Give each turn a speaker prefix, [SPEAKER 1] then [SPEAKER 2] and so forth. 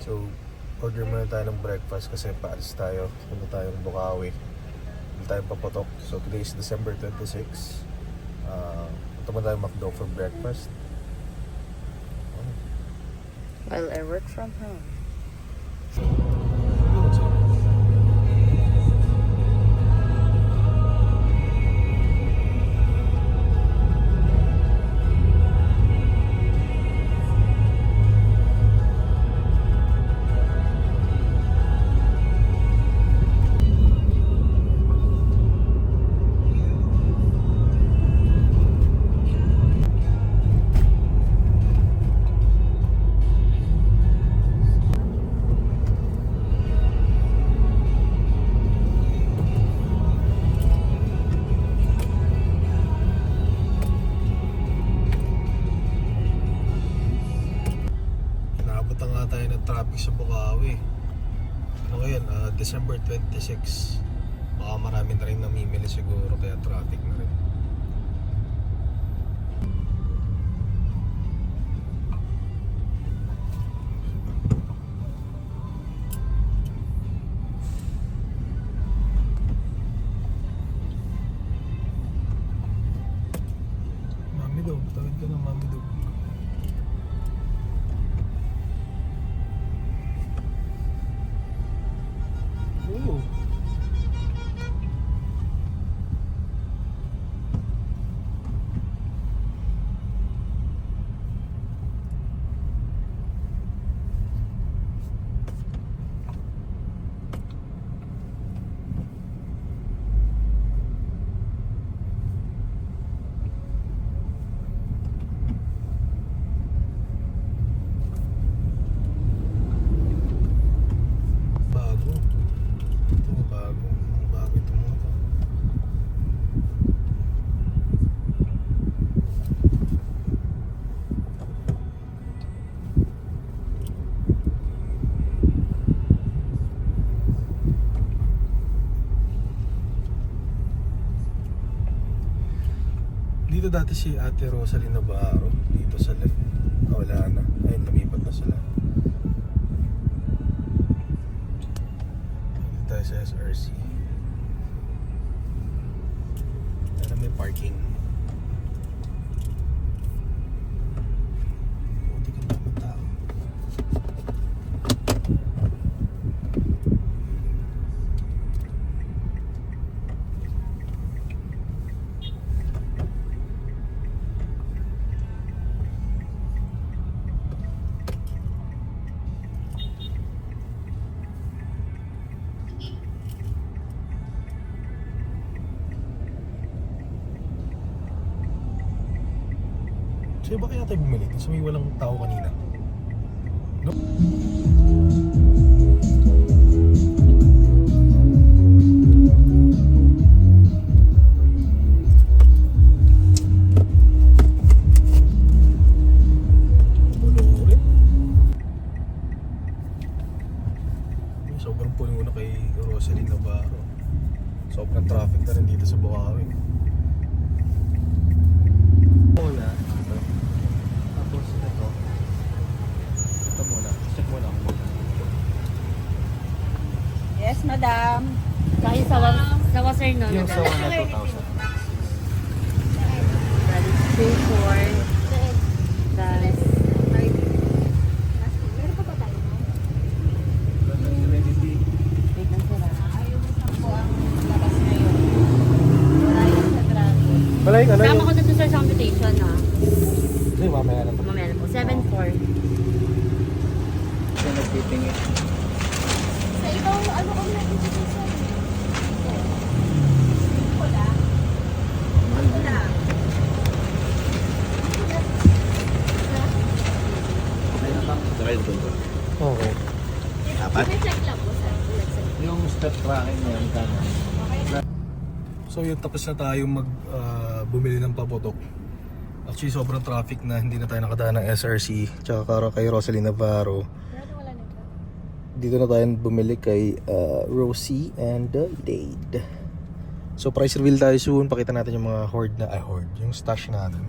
[SPEAKER 1] So, order muna tayo ng breakfast kasi paalis tayo. Punta tayong Bukawi. Hindi tayo paputok. So, today is December 26. Punta muna tayo McDo for breakfast.
[SPEAKER 2] While I work from home.
[SPEAKER 1] Nakabot nga tayo ng traffic sa Bukawi. Ano ngayon? December 26. Baka marami na rin namimili siguro kaya traffic na rin. Mami daw, tawid ka ng Mami daw. Oo. Bago. Ito bago. Bago ito mga to. Dito dati si Ate Rosalie Navarro. Dito sa left. Wala na. Ayun, lumipat na sila. Dito tayo sa SRC. Ano may parking. Buti ka naman tao. So ba kaya tayo bumili? Kasi may walang tao kanina. No? Bulorin. Sobrang puno na kay Rosalie Navarro. Sobrang traffic na rin dito sa Bukawi. Muna. Tapos ito. Ito muna. Check muna ako muna.
[SPEAKER 2] Yes, madam. Kaya sa waser no?
[SPEAKER 1] Yung sa 1 na 2,000.
[SPEAKER 2] That is 2, 4. That is...
[SPEAKER 3] Meron pa ba tayo?
[SPEAKER 2] Wait lang sila.
[SPEAKER 3] Po ang labas ngayon. Tayo sa Dragon.
[SPEAKER 1] Wala yung ano
[SPEAKER 2] Tama
[SPEAKER 1] yung...
[SPEAKER 2] ko na to sa computation ha.
[SPEAKER 1] Hindi, mamaya na.
[SPEAKER 2] Mamaya na po. 7-4.
[SPEAKER 1] Siya nagtitingin.
[SPEAKER 3] Sa ibang ano kami nakikita sa wala. Wala.
[SPEAKER 1] Okay.
[SPEAKER 3] Check lang po sa website.
[SPEAKER 1] Yung step tracking mo yan kano. So yun, tapos na tayo bumili ng paputok. Actually sobrang traffic na, hindi na tayo nakadaan ng SRC tsaka kay Rosalie Navarro.
[SPEAKER 3] Pero wala nito.
[SPEAKER 1] Dito na tayo bumili kay Rosie and Dade. So price reveal tayo soon, pakita natin yung mga hoard, yung stash natin.